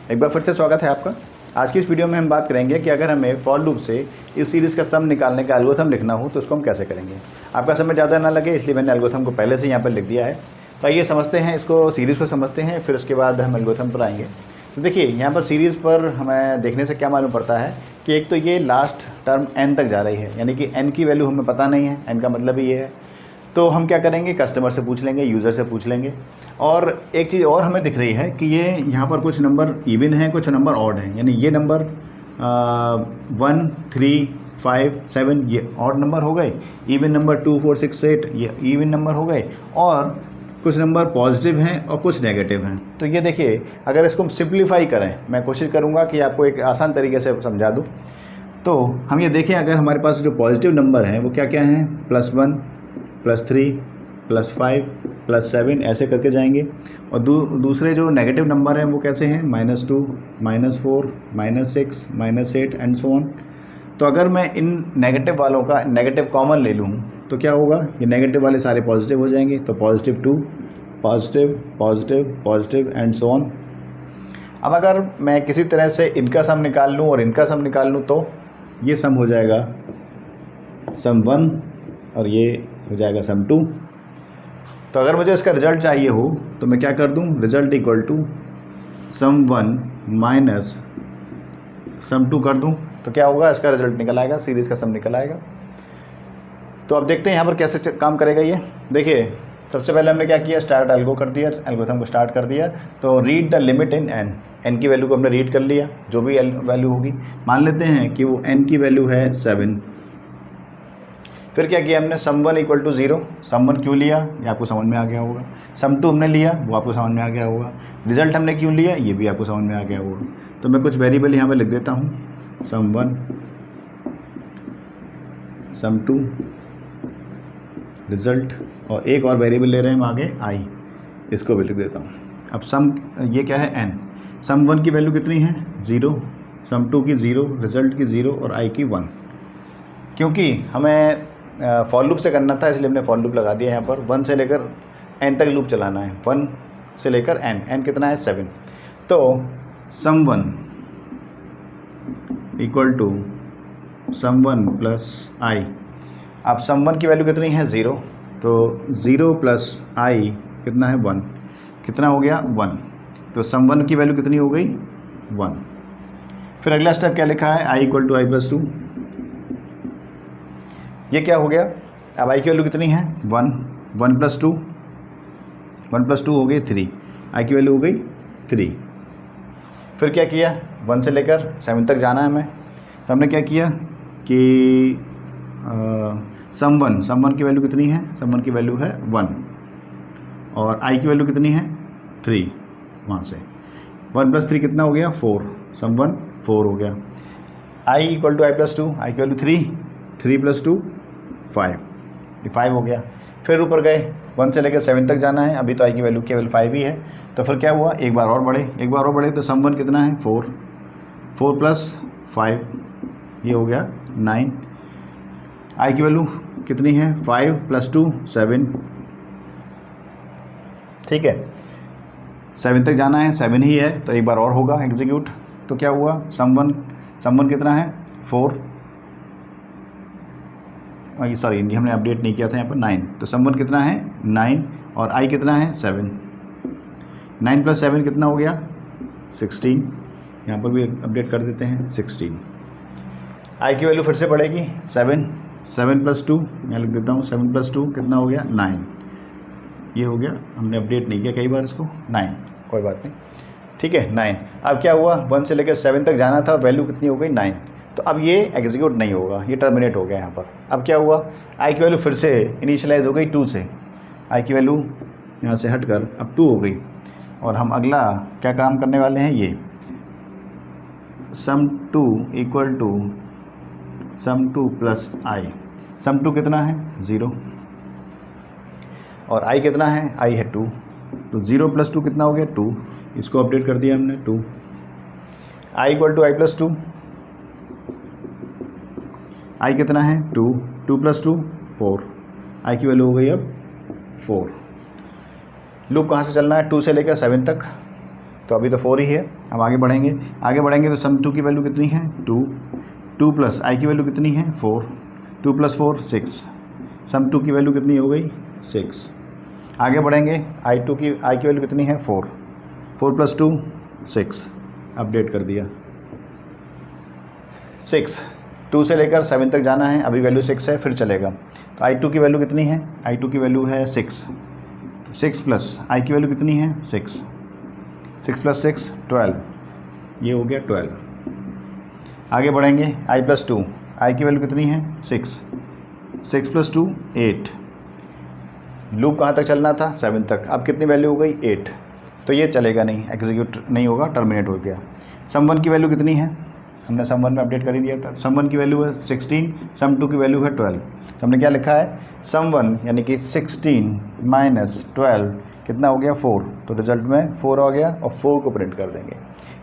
एक बार फिर से स्वागत है आपका। आज की इस वीडियो में हम बात करेंगे कि अगर हमें फॉर लूप से इस सीरीज़ का सम निकालने का एल्गोरिथम लिखना हो तो उसको हम कैसे करेंगे। आपका समय ज़्यादा ना लगे इसलिए मैंने एल्गोरिथम को पहले से यहाँ पर लिख दिया है। तो ये समझते हैं, इसको सीरीज़ को समझते हैं, फिर उसके बाद हम एल्गोरिथम पर आएंगे। तो देखिए यहाँ पर सीरीज़ पर हमें देखने से क्या मालूम पड़ता है कि एक तो ये लास्ट टर्म n तक जा रही है, यानी कि n की वैल्यू हमें पता नहीं है, n का मतलब ही ये है। तो हम क्या करेंगे, कस्टमर से पूछ लेंगे, यूज़र से पूछ लेंगे। और एक चीज़ और हमें दिख रही है कि ये यहाँ पर कुछ नंबर इवन हैं, कुछ नंबर ऑड हैं, यानी ये नंबर 1 3 5 7 ये ऑड नंबर हो गए, इवन नंबर 2 4 6 8 ये इवन नंबर हो गए, और कुछ नंबर पॉजिटिव हैं और कुछ नेगेटिव हैं। तो ये देखिए, अगर इसको हम सिंप्लीफाई करें, मैं कोशिश करूँगा कि आपको एक आसान तरीके से समझा दूँ। तो हम ये देखें, अगर हमारे पास जो पॉजिटिव नंबर हैं वो क्या क्या हैं, +1 +3 +5 +7 ऐसे करके जाएंगे। और दूसरे जो नेगेटिव नंबर हैं वो कैसे हैं, -2 -4 -6 -8 एंड सो ऑन। तो अगर मैं इन नेगेटिव वालों का नेगेटिव कॉमन ले लूँ तो क्या होगा, ये नेगेटिव वाले सारे पॉजिटिव हो जाएंगे। तो +2 positive positive positive and so on. अब अगर मैं किसी तरह से इनका सम निकाल लूँ और इनका सम निकाल लूँ तो ये सम हो जाएगा सम 1 और ये हो जाएगा सम 2। तो अगर मुझे इसका रिज़ल्ट चाहिए हो तो मैं क्या कर दूं, result equal to sum 1 minus sum 2 कर दूं। तो क्या होगा, इसका रिज़ल्ट निकल आएगा, सीरीज़ का सम निकल आएगा। तो अब देखते हैं यहाँ पर कैसे काम करेगा ये। देखिए, सबसे पहले हमने क्या किया, स्टार्ट एल्गो कर दिया, एल्गोरिथम को स्टार्ट कर दिया। तो read the limit in n की वैल्यू को हमने रीड कर लिया, जो भी वैल्यू होगी। मान लेते हैं कि वो n की वैल्यू है 7। फिर क्या किया हमने, सम 1 इक्वल टू 0। सम 1 क्यों लिया, ये आपको समझ में आ गया होगा। सम 2 हमने लिया, वो आपको समझ में आ गया होगा। रिजल्ट हमने क्यों लिया, ये भी आपको समझ में आ गया होगा। तो मैं कुछ वेरिएबल यहाँ पे लिख देता हूँ, सम 1 सम 2 रिजल्ट, और एक और वेरिएबल ले रहे हैं हम आगे i, इसको भी लिख देता हूँ। अब सम ये क्या है, n। सम 1 की वैल्यू कितनी है, 0, सम 2 की 0, रिजल्ट की 0 और i की 1। क्योंकि हमें फॉर लूप से करना था इसलिए हमने फॉर लूप लगा दिया। यहाँ पर 1 से लेकर n तक लूप चलाना है, 1 से लेकर n कितना है, 7। तो sum 1 equal to sum 1 plus i। अब सम 1 की वैल्यू कितनी है, 0, तो 0 प्लस i कितना है, 1। कितना हो गया, 1। तो सम 1 की वैल्यू कितनी हो गई, 1। फिर अगला स्टेप क्या लिखा है, i इक्वल टू i+2। ये क्या हो गया, अब i की वैल्यू कितनी है, 1, 1 + 2, 1 + 2 हो गई 3, i की वैल्यू हो गई 3। फिर क्या किया, 1 से लेकर 7 तक जाना है हमें। तो हमने क्या किया कि सम 1 की वैल्यू कितनी है, सम 1 की वैल्यू है 1 और i की वैल्यू कितनी है, 3। वहाँ से 1 + 3 कितना हो गया, 4, सम 1 4 हो गया। i equal to i+2, i की वैल्यू 3, 3 + 2 5, ये 5 हो गया। फिर ऊपर गए, 1 से लेकर 7 तक जाना है, अभी तो i की वैल्यू केवल 5 ही है। तो फिर क्या हुआ, एक बार और बढ़े, तो सम 1 कितना है, 4, 4 + 5 ये हो गया 9। i की वैल्यू कितनी है, 5 + 2 7। ठीक है, 7 तक जाना है, 7 ही है, तो एक बार और होगा एग्जीक्यूट। तो क्या हुआ, सम 1 कितना है, 4, सॉरी ये हमने अपडेट नहीं किया था यहाँ पर, 9। तो सम 1 कितना है, 9 और i कितना है, 7। 9 + 7 कितना हो गया, 16। यहाँ पर भी अपडेट कर देते हैं, 16। i की वैल्यू फिर से बढ़ेगी, 7 + 2 मैं लिख देता हूँ, 7 + 2 कितना हो गया, 9। ये हो गया, हमने अपडेट नहीं किया कई बार इसको, 9, कोई बात नहीं, ठीक है 9। अब क्या हुआ, 1 से लेकर 7 तक जाना था, वैल्यू कितनी हो गई, 9। तो अब ये एग्जीक्यूट नहीं होगा, ये टर्मिनेट हो गया यहाँ पर। अब क्या हुआ, i की वैल्यू फिर से इनिशियलाइज हो गई 2 से, i की वैल्यू यहाँ से हटकर अब 2 हो गई। और हम अगला क्या काम करने वाले हैं, ये sum 2 equal to sum 2 plus i। Sum 2 कितना है, 0 और i कितना है, i है 2। तो 0 + 2 कितना हो गया, 2। इसको अपडेट कर दिया हमने, 2। i equal to i+2, i कितना है, 2, 2 + 2 4, i की वैल्यू हो गई अब 4। लूप कहाँ से चलना है, 2 से लेकर 7 तक। तो अभी तो 4 ही है। अब आगे बढ़ेंगे तो सम 2 की वैल्यू कितनी है 2 प्लस आई की वैल्यू कितनी है 4, 2 प्लस 4 6, सम 2 की वैल्यू कितनी हो गई 6। आगे बढ़ेंगे आई की वैल्यू कितनी है 4 प्लस 2 6, अपडेट कर दिया 6, 2 से लेकर 7 तक जाना है, अभी वैल्यू 6 है, फिर चलेगा। तो आई 2 की वैल्यू कितनी है, आई 2 की वैल्यू है 6 प्लस आई की वैल्यू कितनी है 6 प्लस 6 12, ये हो गया 12। आगे बढ़ेंगे आई प्लस 2, आई की वैल्यू कितनी है 6 प्लस 2 8, लूप कहाँ तक चलना था 7 तक, अब कितनी वैल्यू हो गई 8, तो ये चलेगा नहीं, एग्जीक्यूट नहीं होगा, टर्मिनेट हो गया। सम 1 की वैल्यू कितनी है, हमने सम 1 में अपडेट कर ही दिया था, सम 1 की वैल्यू है 16, सम 2 की वैल्यू है 12। तो हमने क्या लिखा है सम 1 यानी कि 16 माइनस 12 कितना हो गया 4, तो रिजल्ट में 4 आ गया और 4 को प्रिंट कर देंगे।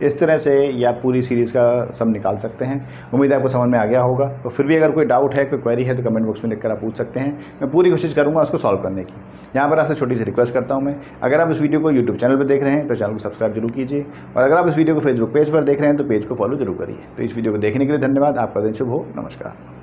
इस तरह से ये आप पूरी सीरीज़ का सम निकाल सकते हैं। उम्मीद है आपको समझ में आ गया होगा। तो फिर भी अगर कोई डाउट है, कोई क्वेरी है तो कमेंट बॉक्स में लिखकर आप पूछ सकते हैं, मैं पूरी कोशिश करूँगा उसको सॉल्व करने की। यहाँ पर आपसे छोटी सी रिक्वेस्ट करता हूँ मैं, अगर आप इस वीडियो को यूट्यूब चैनल पर देख रहे हैं तो चैनल को सब्सक्राइब जरूर कीजिए, और अगर आप इस वीडियो को फेसबुक पेज पर देख रहे हैं तो पेज को फॉलो जरूर करिए। तो इस वीडियो को देखने के लिए धन्यवाद। आपका दिन शुभ हो। नमस्कार।